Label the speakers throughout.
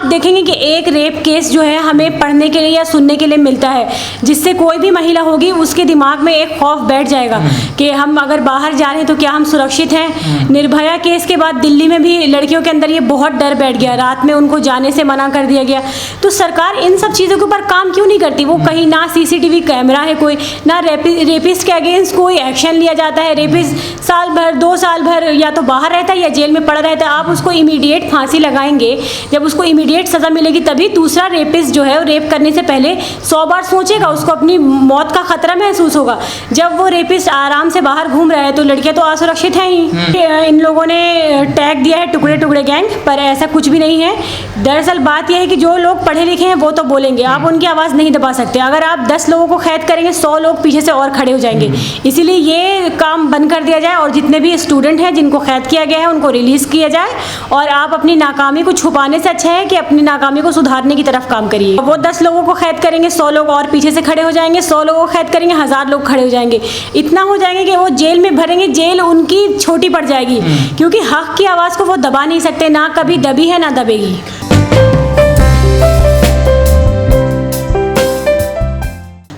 Speaker 1: आप देखेंगे कि एक रेप केस जो है हमें पढ़ने के लिए या सुनने के लिए मिलता है, जिससे कोई भी महिला होगी उसके दिमाग में एक खौफ बैठ जाएगा कि हम अगर बाहर जा रहे हैं तो क्या हम सुरक्षित हैं। निर्भया केस के बाद दिल्ली में भी लड़कियों के अंदर ये बहुत डर बैठ गया, रात में उनको जाने से मना कर दिया गया। तो सरकार इन सब चीज़ों के ऊपर काम क्यों नहीं करती? वो कहीं ना सीसीटीवी कैमरा है कोई, ना रेपिस्ट के अगेंस्ट कोई एक्शन लिया जाता है। रेपिस्ट साल भर 2 साल भर या तो बाहर रहता है या जेल में पड़ा रहता है। आप उसको इमीडिएट फांसी लगाएंगे, जब उसको इमीडिएट सज़ा मिलेगी तभी दूसरा रेपिस्ट जो है वो रेप करने से पहले 100 बार सोचेगा, उसको अपनी मौत का खतरा महसूस होगा। जब वो रेपिस्ट आराम से बाहर घूम रहा है तो लड़कियां तो असुरक्षित हैं ही। इन लोगों ने टैग दिया है टुकड़े टुकड़े गैंग, पर ऐसा कुछ भी नहीं है। दरअसल बात यह है कि जो लोग पढ़े लिखे हैं वो तो बोलेंगे, आप उनकी आवाज़ नहीं दबा सकते। अगर आप 10 लोगों को कैद करेंगे 100 लोग पीछे से और खड़े हो जाएंगे। इसीलिए ये काम बंद कर दिया जाए और जितने भी स्टूडेंट हैं जिनको कैद किया गया है उनको रिलीज़ किया जाए। और आप अपनी नाकामी को छुपाने से अच्छा है कि अपनी नाकामी को सुधारने की तरफ काम करिए। वो 10 लोगों को कैद करेंगे 100 लोग और पीछे से खड़े हो जाएंगे, 100 लोगों को कैद करेंगे 1000 लोग खड़े हो जाएंगे। इतना हो जाएंगे कि वो जेल में भरेंगे, जेल उनकी छोटी पड़ जाएगी, क्योंकि हक की आवाज़ को वो दबा नहीं सकते, ना कभी दबी है ना दबेगी।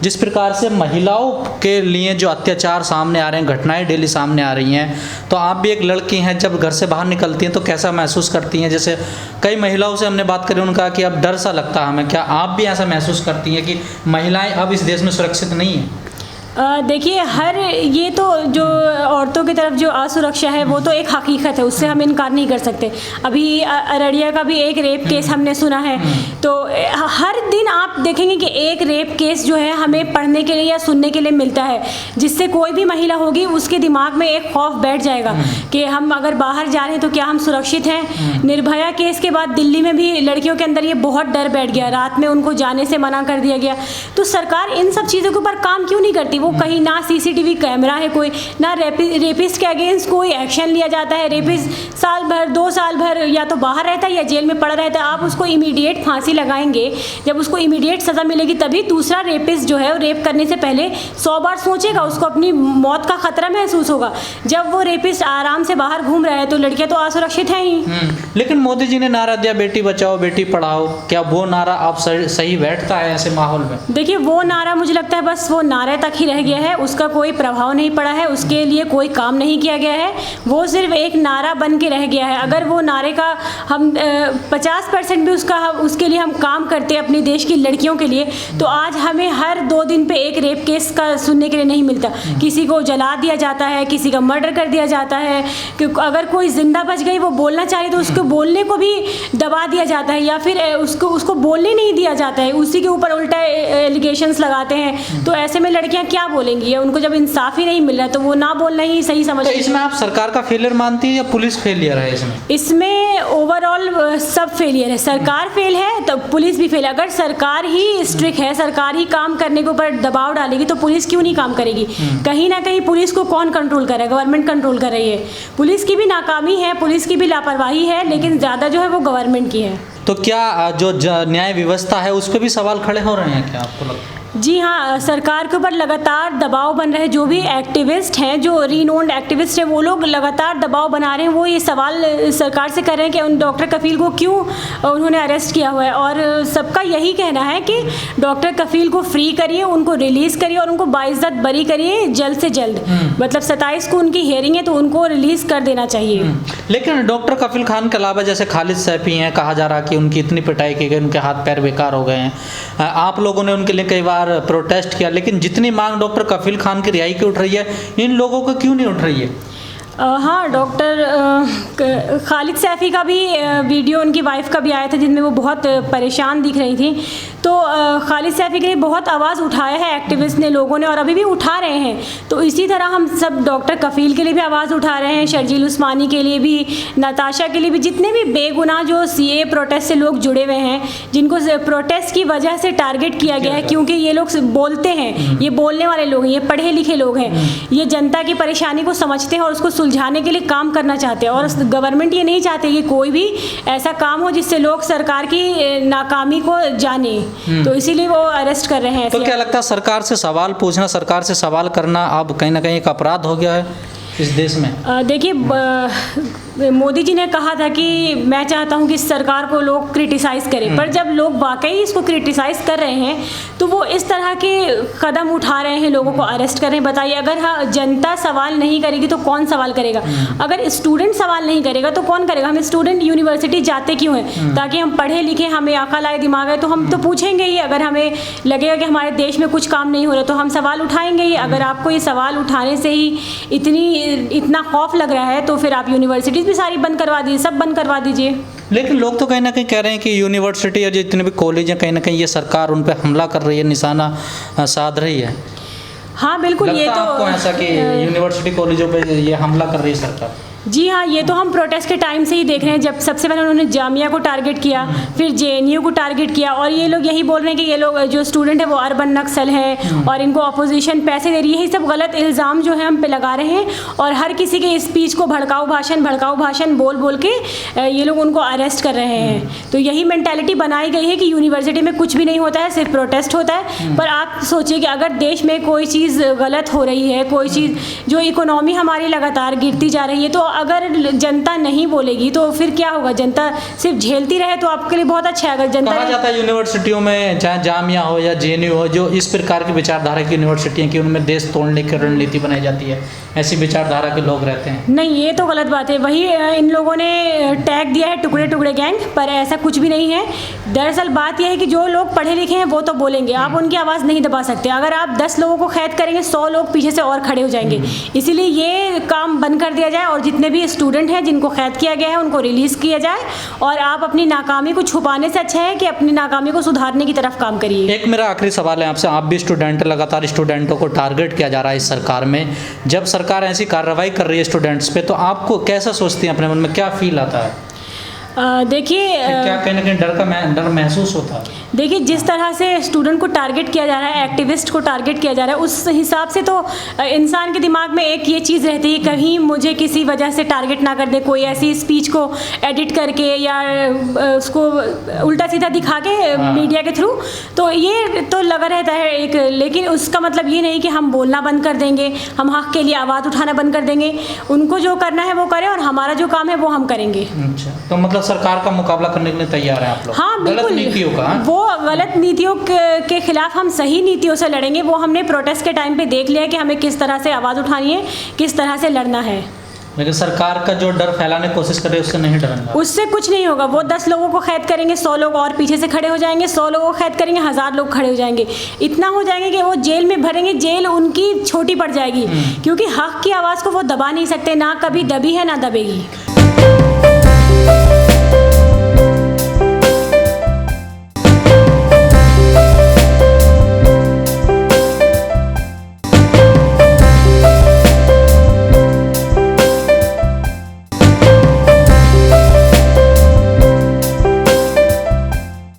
Speaker 2: जिस प्रकार से महिलाओं के लिए जो अत्याचार सामने आ रहे हैं, घटनाएं डेली सामने आ रही हैं, तो आप भी एक लड़की हैं, जब घर से बाहर निकलती हैं तो कैसा महसूस करती हैं? जैसे कई महिलाओं से हमने बात करी, उन्होंने कहा कि अब डर सा लगता है हमें। क्या आप भी ऐसा महसूस करती हैं कि महिलाएं अब इस देश में सुरक्षित नहीं हैं?
Speaker 1: देखिए, ये तो जो औरतों की तरफ जो असुरक्षा है वो तो एक हकीकत है, उससे हम इनकार नहीं कर सकते। अभी अररिया का भी एक रेप केस हमने सुना है। तो हर दिन आप देखेंगे कि एक रेप केस जो है हमें पढ़ने के लिए या सुनने के लिए मिलता है, जिससे कोई भी महिला होगी उसके दिमाग में एक खौफ बैठ जाएगा कि हम अगर बाहर जा रहे हैं तो क्या हम सुरक्षित हैं। निर्भया केस के बाद दिल्ली में भी लड़कियों के अंदर ये बहुत डर बैठ गया, रात में उनको जाने से मना कर दिया गया। तो सरकार इन सब चीज़ों के ऊपर काम क्यों नहीं करती? वो कहीं ना सीसीटीवी कैमरा है कोई, ना रेपिस्ट के अगेंस्ट कोई एक्शन लिया जाता है। रेपिस्ट साल भर 2 साल भर या तो बाहर रहता है या जेल में पड़ा रहता है। आप उसको इमीडिएट फांसी लगाएंगे, जब उसको इमीडिएट सज़ा मिलेगी तभी दूसरा रेपिस्ट जो है वो रेप करने से पहले 100 बार सोचेगा, उसको अपनी मौत का खतरा महसूस होगा। जब वो रेपिस्ट आराम से बाहर घूम रहा है तो लड़कियां तो असुरक्षित हैं ही।
Speaker 2: लेकिन मोदी जी ने नारा दिया बेटी बचाओ बेटी पढ़ाओ, क्या वो नारा आप सही बैठता है ऐसे माहौल में?
Speaker 1: देखिए, वो नारा मुझे लगता है बस वो नारे तक ही रह गया है, उसका कोई प्रभाव नहीं पड़ा है, उसके लिए कोई काम नहीं किया गया है। वो सिर्फ एक नारा बन के रह गया है। अगर वो नारे का हम 50% भी उसके लिए हम काम करते अपने देश की लड़कियों के लिए, तो आज हमें हर 2 दिन पे एक रेप केस का सुनने के लिए नहीं मिलता। किसी को जला दिया जाता है, किसी का मर्डर कर दिया जाता है। कि अगर कोई जिंदा बच गई, वो बोलना चाहिए तो उसको बोलने को भी दबा दिया जाता है, या फिर उसको बोलने नहीं दिया जाता है, उसी के ऊपर उल्टा एलिगेशंस लगाते हैं। तो ऐसे में लड़कियां क्या बोलेंगी? उनको जब इंसाफ ही नहीं मिल रहा तो वो ना बोलना ही सही समझ।
Speaker 2: तो इसमें आप सरकार का फेलियर मानती है या पुलिस फेलियर है इसमें?
Speaker 1: इसमें ओवरऑल सब फेलियर है। सरकार फेल है तो पुलिस भी फेल है। अगर सरकार ही स्ट्रिक्ट है, सरकार ही काम करने के ऊपर दबाव डालेगी तो पुलिस क्यों नहीं काम करेगी? कहीं ना कहीं पुलिस को कौन कंट्रोल कर रहा है? गवर्नमेंट कंट्रोल कर रही है। पुलिस की भी नाकामी है, पुलिस की भी लापरवाही है, लेकिन ज़्यादा जो है वो गवर्नमेंट की है।
Speaker 2: तो क्या जो न्याय व्यवस्था है उस पर भी सवाल खड़े हो रहे हैं क्या आपको लगता है?
Speaker 1: जी हाँ, सरकार के ऊपर लगातार दबाव बन रहे हैं। जो भी एक्टिविस्ट हैं, जो रीनोन्ड एक्टिविस्ट हैं, वो लोग लगातार दबाव बना रहे हैं। वो ये सवाल सरकार से कर रहे हैं कि उन डॉक्टर कफील को क्यों उन्होंने अरेस्ट किया हुआ है। और सबका यही कहना है कि डॉक्टर कफील को फ्री करिए, उनको रिलीज़ करिए और उनको बाइज्जत बरी करिए जल्द से जल्द। मतलब 27 को उनकी हियरिंग है तो उनको रिलीज़ कर देना चाहिए।
Speaker 2: लेकिन डॉक्टर कफील खान के अलावा जैसे खालिद सैफी हैं, कहा जा रहा कि उनकी इतनी पिटाई की गई, उनके हाथ पैर बेकार हो गए हैं। आप लोगों ने उनके लिए कई बार प्रोटेस्ट किया, लेकिन जितनी मांग डॉक्टर कफील खान की रिहाई की उठ रही है, इन लोगों को क्यों नहीं उठ रही है?
Speaker 1: हाँ, डॉक्टर खालिद सैफी का भी वीडियो उनकी वाइफ का भी आया था जिनमें वो बहुत परेशान दिख रही थी। तो खालिद सैफी के लिए बहुत आवाज़ उठाया है एक्टिविस्ट ने, लोगों ने, और अभी भी उठा रहे हैं। तो इसी तरह हम सब डॉक्टर कफील के लिए भी आवाज़ उठा रहे हैं, शर्जील उस्मानी के लिए भी, नताशा के लिए भी, जितने भी बेगुनाह जो सीए प्रोटेस्ट से लोग जुड़े हुए हैं, जिनको प्रोटेस्ट की वजह से टारगेट किया गया है, क्योंकि ये लोग बोलते हैं, ये बोलने वाले लोग हैं, ये पढ़े लिखे लोग हैं, ये जनता की परेशानी को समझते हैं और उसको सुलझाने के लिए काम करना चाहते हैं। और गवर्नमेंट ये नहीं चाहते कि कोई भी ऐसा काम हो जिससे लोग सरकार की नाकामी को जाने, तो इसीलिए वो अरेस्ट कर रहे हैं।
Speaker 2: तो क्या लगता है सरकार से सवाल पूछना, सरकार से सवाल करना अब कहीं ना कहीं एक अपराध हो गया है इस देश में?
Speaker 1: देखिए, मोदी जी ने कहा था कि मैं चाहता हूं कि सरकार को लोग क्रिटिसाइज़ करें, पर जब लोग वाकई इसको क्रिटिसाइज़ कर रहे हैं तो वो इस तरह के कदम उठा रहे हैं, लोगों को अरेस्ट कर रहे हैं। बताइए, अगर हाँ जनता सवाल नहीं करेगी तो कौन सवाल करेगा? अगर स्टूडेंट सवाल नहीं करेगा तो कौन करेगा? हम स्टूडेंट यूनिवर्सिटी जाते क्यों हैं? ताकि हम पढ़े लिखें, हमें अकल आए, दिमाग है, तो हम तो पूछेंगे ही। अगर हमें लगेगा कि हमारे देश में कुछ काम नहीं हो रहा तो हम सवाल उठाएंगे ही। अगर आपको ये सवाल उठाने से ही इतना खौफ लग रहा है तो फिर आप यूनिवर्सिटीज़ भी सारी बंद करवा दीजिए, सब बंद करवा दीजिए।
Speaker 2: लेकिन लोग तो कहीं ना कहीं कह रहे हैं कि यूनिवर्सिटी और जितने भी कॉलेज हैं, कहीं ना कहीं ये सरकार उन पर हमला कर रही है, निशाना साध रही है।
Speaker 1: हाँ बिल्कुल, ये तो
Speaker 2: आपको ऐसा कि यूनिवर्सिटी कॉलेजों पे ये हमला कर रही है सरकार?
Speaker 1: जी हाँ, ये तो हम प्रोटेस्ट के टाइम से ही देख रहे हैं। जब सबसे पहले उन्होंने जामिया को टारगेट किया, फिर जेएनयू को टारगेट किया, और ये लोग यही बोल रहे हैं कि ये लोग जो स्टूडेंट है वो अर्बन नक्सल है और इनको अपोजिशन पैसे दे रही है। यही सब गलत इल्ज़ाम जो है हम पे लगा रहे हैं, और हर किसी के स्पीच को भड़काऊ भाषण बोल बोल के ये लोग उनको अरेस्ट कर रहे हैं। तो यही मेंटालिटी बनाई गई है कि यूनिवर्सिटी में कुछ भी नहीं होता है, सिर्फ प्रोटेस्ट होता है। पर आप सोचिए कि अगर देश में कोई चीज़ गलत हो रही है, कोई चीज़ जो इकोनॉमी हमारी लगातार गिरती जा रही है, तो अगर जनता नहीं बोलेगी तो फिर क्या होगा? जनता सिर्फ झेलती रहे तो आपके लिए बहुत अच्छा है। अगर जनता
Speaker 2: कहा जाता है यूनिवर्सिटियों में, चाहे जामिया हो या जेएनयू हो, जो इस प्रकार की विचारधारा की यूनिवर्सिटी हैं कि उनमें देश तोड़ने की रणनीति बनाई जाती है, ऐसी विचारधारा के लोग रहते हैं।
Speaker 1: नहीं, ये तो गलत बात है। वही इन लोगों ने टैग दिया है टुकड़े टुकड़े गैंग, पर ऐसा कुछ भी नहीं है। दरअसल बात यह है कि जो लोग पढ़े लिखे हैं वो तो बोलेंगे, आप उनकी आवाज़ नहीं दबा सकते। अगर आप 10 लोगों को कैद करेंगे, 100 लोग पीछे से और खड़े हो जाएंगे। इसीलिए ये काम बंद कर दिया जाए और जितने भी स्टूडेंट हैं जिनको कैद किया गया है उनको रिलीज़ किया जाए। और आप अपनी नाकामी को छुपाने से अच्छा है कि अपनी नाकामी को सुधारने की तरफ काम करिए।
Speaker 2: एक मेरा आखिरी सवाल है आपसे, आप भी स्टूडेंट, लगातार स्टूडेंटों को टारगेट किया जा रहा है इस सरकार में। जब सरकार ऐसी कार्रवाई कर रही है स्टूडेंट्स पे, तो आपको कैसा सोचती हैं, अपने मन में क्या फील आता है?
Speaker 1: देखिए,
Speaker 2: क्या कहीं ना कहीं डर महसूस होता है?
Speaker 1: देखिए, जिस तरह से स्टूडेंट को टारगेट किया जा रहा है, एक्टिविस्ट को टारगेट किया जा रहा है, उस हिसाब से तो इंसान के दिमाग में एक ये चीज़ रहती है, कहीं मुझे किसी वजह से टारगेट ना कर दे, कोई ऐसी स्पीच को एडिट करके या उसको उल्टा सीधा दिखा के मीडिया के थ्रू। तो ये तो लगा रहता है एक, लेकिन उसका मतलब ये नहीं कि हम बोलना बंद कर देंगे, हम हक के लिए आवाज़ उठाना बंद कर देंगे। उनको जो करना है वो करें और हमारा जो काम है वो हम करेंगे।
Speaker 2: अच्छा, तो मतलब सरकार का मुकाबला करने के लिए तैयार है आप लोग?
Speaker 1: हाँ बिल्कुल,
Speaker 2: गलत नीतियों का,
Speaker 1: वो गलत नीतियों के खिलाफ हम सही नीतियों से लड़ेंगे। वो हमने प्रोटेस्ट के टाइम पे देख लिया कि हमें किस तरह से आवाज़ उठानी है, किस तरह से लड़ना है।
Speaker 2: लेकिन सरकार का जो डर फैलाने की कोशिश कर रही है उससे नहीं डरना?
Speaker 1: उससे कुछ नहीं होगा। वो 10 लोगों को कैद करेंगे, 100 लोग और पीछे से खड़े हो जाएंगे, 100 लोगों को कैद करेंगे, 1000 लोग खड़े हो जाएंगे। इतना हो जाएंगे कि वो जेल में भरेंगे, जेल उनकी छोटी पड़ जाएगी, क्योंकि हक की आवाज़ को वो दबा नहीं सकते, ना कभी दबी है ना दबेगी।